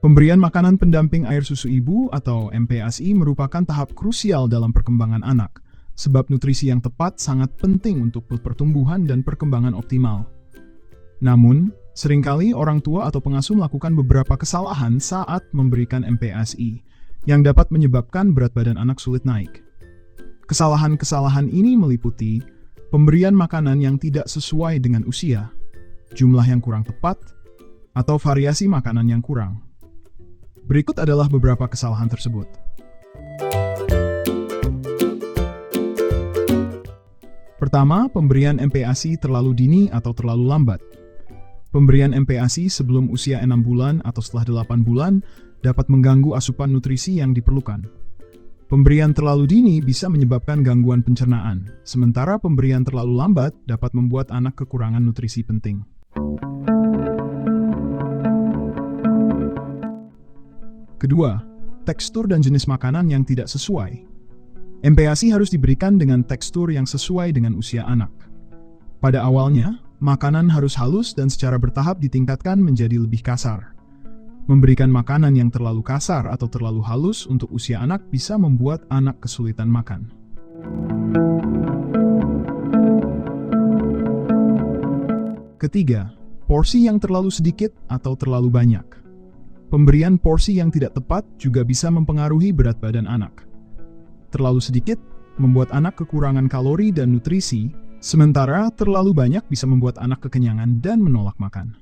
Pemberian makanan pendamping air susu ibu atau MPASI merupakan tahap krusial dalam perkembangan anak, sebab nutrisi yang tepat sangat penting untuk pertumbuhan dan perkembangan optimal. Namun, seringkali orang tua atau pengasuh melakukan beberapa kesalahan saat memberikan MPASI, yang dapat menyebabkan berat badan anak sulit naik. Kesalahan-kesalahan ini meliputi pemberian makanan yang tidak sesuai dengan usia, jumlah yang kurang tepat, atau variasi makanan yang kurang. Berikut adalah beberapa kesalahan tersebut. Pertama, pemberian MPASI terlalu dini atau terlalu lambat. Pemberian MPASI sebelum usia 6 bulan atau setelah 8 bulan dapat mengganggu asupan nutrisi yang diperlukan. Pemberian terlalu dini bisa menyebabkan gangguan pencernaan, sementara pemberian terlalu lambat dapat membuat anak kekurangan nutrisi penting. Kedua, tekstur dan jenis makanan yang tidak sesuai. MPASI harus diberikan dengan tekstur yang sesuai dengan usia anak. Pada awalnya, makanan harus halus dan secara bertahap ditingkatkan menjadi lebih kasar. Memberikan makanan yang terlalu kasar atau terlalu halus untuk usia anak bisa membuat anak kesulitan makan. Ketiga, porsi yang terlalu sedikit atau terlalu banyak. Pemberian porsi yang tidak tepat juga bisa mempengaruhi berat badan anak. Terlalu sedikit membuat anak kekurangan kalori dan nutrisi, sementara terlalu banyak bisa membuat anak kekenyangan dan menolak makan.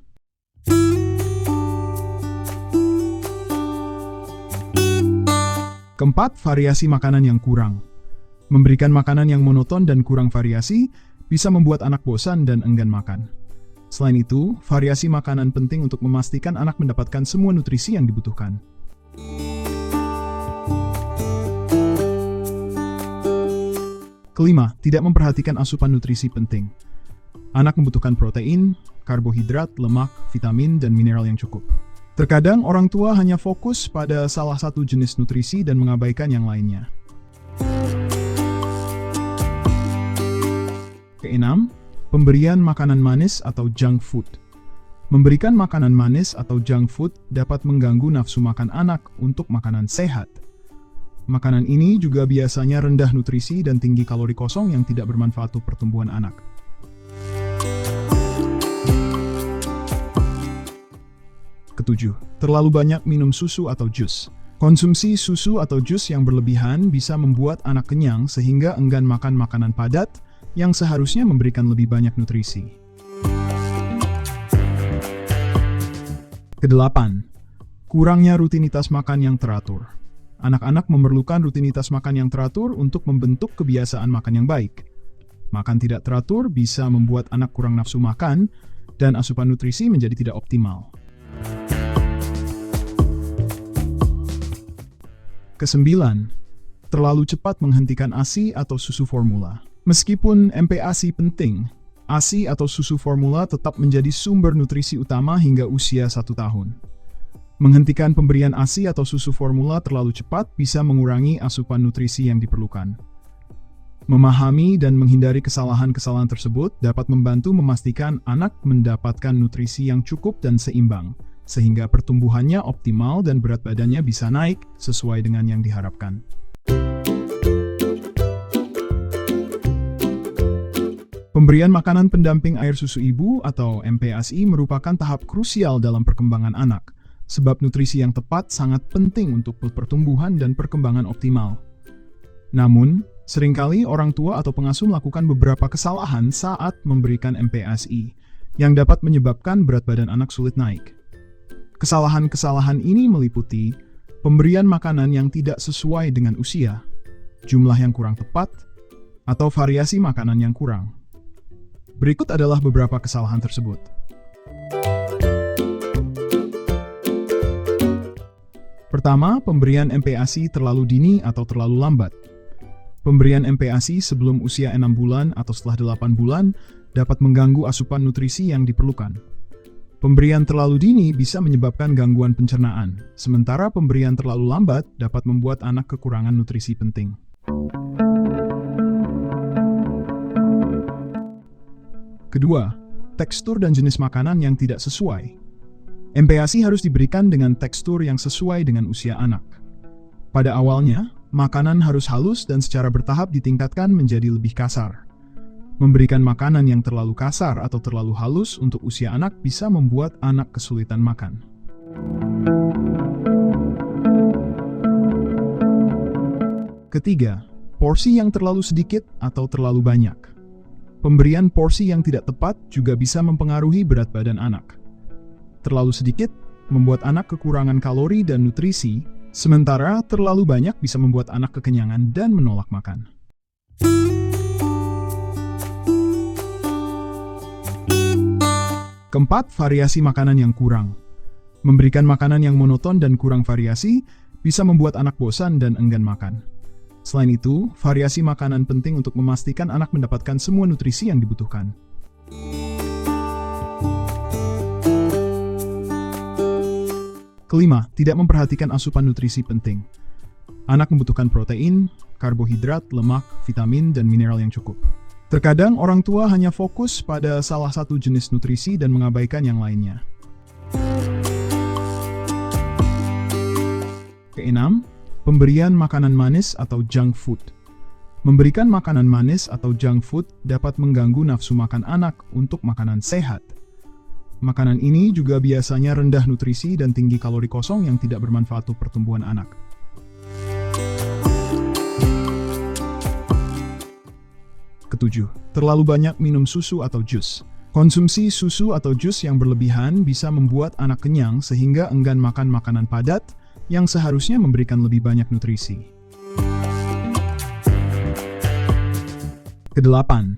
Keempat, variasi makanan yang kurang. Memberikan makanan yang monoton dan kurang variasi bisa membuat anak bosan dan enggan makan. Selain itu, variasi makanan penting untuk memastikan anak mendapatkan semua nutrisi yang dibutuhkan. Kelima, tidak memperhatikan asupan nutrisi penting. Anak membutuhkan protein, karbohidrat, lemak, vitamin, dan mineral yang cukup. Terkadang orang tua hanya fokus pada salah satu jenis nutrisi dan mengabaikan yang lainnya. Keenam, pemberian makanan manis atau junk food. Memberikan makanan manis atau junk food dapat mengganggu nafsu makan anak untuk makanan sehat. Makanan ini juga biasanya rendah nutrisi dan tinggi kalori kosong yang tidak bermanfaat untuk pertumbuhan anak. Ketujuh, terlalu banyak minum susu atau jus. Konsumsi susu atau jus yang berlebihan bisa membuat anak kenyang sehingga enggan makan makanan padat yang seharusnya memberikan lebih banyak nutrisi. Kedelapan, kurangnya rutinitas makan yang teratur. Anak-anak memerlukan rutinitas makan yang teratur untuk membentuk kebiasaan makan yang baik. Makan tidak teratur bisa membuat anak kurang nafsu makan dan asupan nutrisi menjadi tidak optimal. Kesembilan, terlalu cepat menghentikan ASI atau susu formula. Meskipun MPASI penting, ASI atau susu formula tetap menjadi sumber nutrisi utama hingga usia 1 tahun. Menghentikan pemberian ASI atau susu formula terlalu cepat bisa mengurangi asupan nutrisi yang diperlukan. Memahami dan menghindari kesalahan-kesalahan tersebut dapat membantu memastikan anak mendapatkan nutrisi yang cukup dan seimbang, sehingga pertumbuhannya optimal dan berat badannya bisa naik sesuai dengan yang diharapkan. Pemberian makanan pendamping air susu ibu atau MPASI merupakan tahap krusial dalam perkembangan anak, sebab nutrisi yang tepat sangat penting untuk pertumbuhan dan perkembangan optimal. Namun, seringkali orang tua atau pengasuh melakukan beberapa kesalahan saat memberikan MPASI, yang dapat menyebabkan berat badan anak sulit naik. Kesalahan-kesalahan ini meliputi pemberian makanan yang tidak sesuai dengan usia, jumlah yang kurang tepat, atau variasi makanan yang kurang. Berikut adalah beberapa kesalahan tersebut. Pertama, pemberian MPASI terlalu dini atau terlalu lambat. Pemberian MPASI sebelum usia 6 bulan atau setelah 8 bulan dapat mengganggu asupan nutrisi yang diperlukan. Pemberian terlalu dini bisa menyebabkan gangguan pencernaan, sementara pemberian terlalu lambat dapat membuat anak kekurangan nutrisi penting. Kedua, tekstur dan jenis makanan yang tidak sesuai. MPASI harus diberikan dengan tekstur yang sesuai dengan usia anak. Pada awalnya, makanan harus halus dan secara bertahap ditingkatkan menjadi lebih kasar. Memberikan makanan yang terlalu kasar atau terlalu halus untuk usia anak bisa membuat anak kesulitan makan. Ketiga, porsi yang terlalu sedikit atau terlalu banyak. Pemberian porsi yang tidak tepat juga bisa mempengaruhi berat badan anak. Terlalu sedikit membuat anak kekurangan kalori dan nutrisi, sementara terlalu banyak bisa membuat anak kekenyangan dan menolak makan. Keempat, variasi makanan yang kurang. Memberikan makanan yang monoton dan kurang variasi bisa membuat anak bosan dan enggan makan. Selain itu, variasi makanan penting untuk memastikan anak mendapatkan semua nutrisi yang dibutuhkan. Kelima, tidak memperhatikan asupan nutrisi penting. Anak membutuhkan protein, karbohidrat, lemak, vitamin, dan mineral yang cukup. Terkadang orang tua hanya fokus pada salah satu jenis nutrisi dan mengabaikan yang lainnya. Keenam, pemberian makanan manis atau junk food. Memberikan makanan manis atau junk food dapat mengganggu nafsu makan anak untuk makanan sehat. Makanan ini juga biasanya rendah nutrisi dan tinggi kalori kosong yang tidak bermanfaat untuk pertumbuhan anak. Ketujuh, terlalu banyak minum susu atau jus. Konsumsi susu atau jus yang berlebihan bisa membuat anak kenyang sehingga enggan makan makanan padat yang seharusnya memberikan lebih banyak nutrisi. Kedelapan,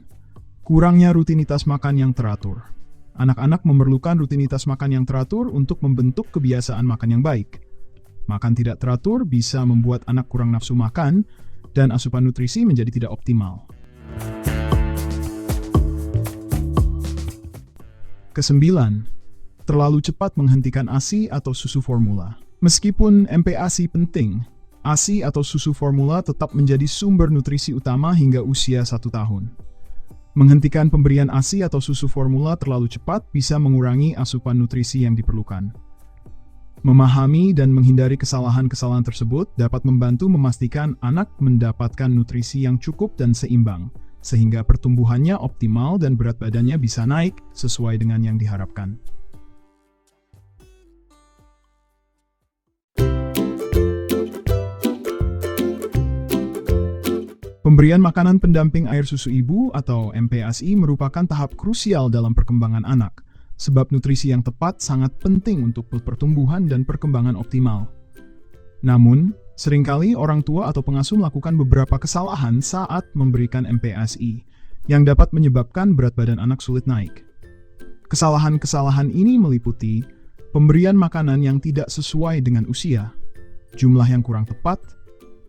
kurangnya rutinitas makan yang teratur. Anak-anak memerlukan rutinitas makan yang teratur untuk membentuk kebiasaan makan yang baik. Makan tidak teratur bisa membuat anak kurang nafsu makan dan asupan nutrisi menjadi tidak optimal. Kesembilan, terlalu cepat menghentikan ASI atau susu formula. Meskipun MPASI penting, ASI atau susu formula tetap menjadi sumber nutrisi utama hingga usia 1 tahun. Menghentikan pemberian ASI atau susu formula terlalu cepat bisa mengurangi asupan nutrisi yang diperlukan. Memahami dan menghindari kesalahan-kesalahan tersebut dapat membantu memastikan anak mendapatkan nutrisi yang cukup dan seimbang, sehingga pertumbuhannya optimal dan berat badannya bisa naik sesuai dengan yang diharapkan. Pemberian makanan pendamping air susu ibu atau MPASI merupakan tahap krusial dalam perkembangan anak, sebab nutrisi yang tepat sangat penting untuk pertumbuhan dan perkembangan optimal. Namun, seringkali orang tua atau pengasuh melakukan beberapa kesalahan saat memberikan MPASI, yang dapat menyebabkan berat badan anak sulit naik. Kesalahan-kesalahan ini meliputi pemberian makanan yang tidak sesuai dengan usia, jumlah yang kurang tepat,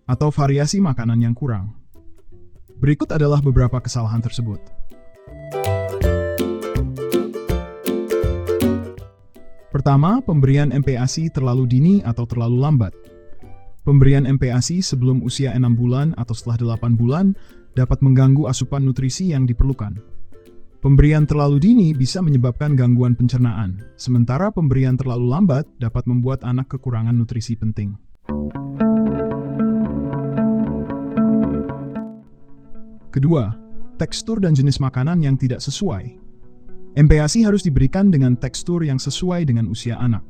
atau variasi makanan yang kurang. Berikut adalah beberapa kesalahan tersebut. Pertama, pemberian MPASI terlalu dini atau terlalu lambat. Pemberian MPASI sebelum usia 6 bulan atau setelah 8 bulan dapat mengganggu asupan nutrisi yang diperlukan. Pemberian terlalu dini bisa menyebabkan gangguan pencernaan, sementara pemberian terlalu lambat dapat membuat anak kekurangan nutrisi penting. Kedua, tekstur dan jenis makanan yang tidak sesuai. MPASI harus diberikan dengan tekstur yang sesuai dengan usia anak.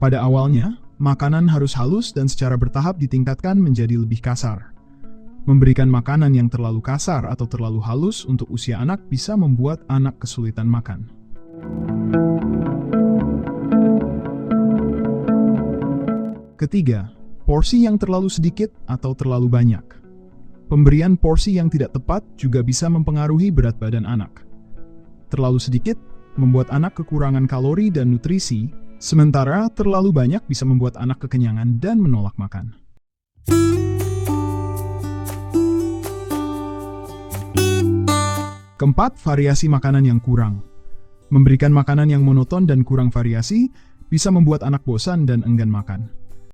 Pada awalnya, makanan harus halus dan secara bertahap ditingkatkan menjadi lebih kasar. Memberikan makanan yang terlalu kasar atau terlalu halus untuk usia anak bisa membuat anak kesulitan makan. Ketiga, porsi yang terlalu sedikit atau terlalu banyak. Pemberian porsi yang tidak tepat juga bisa mempengaruhi berat badan anak. Terlalu sedikit membuat anak kekurangan kalori dan nutrisi, sementara terlalu banyak bisa membuat anak kekenyangan dan menolak makan. Keempat, variasi makanan yang kurang. Memberikan makanan yang monoton dan kurang variasi bisa membuat anak bosan dan enggan makan.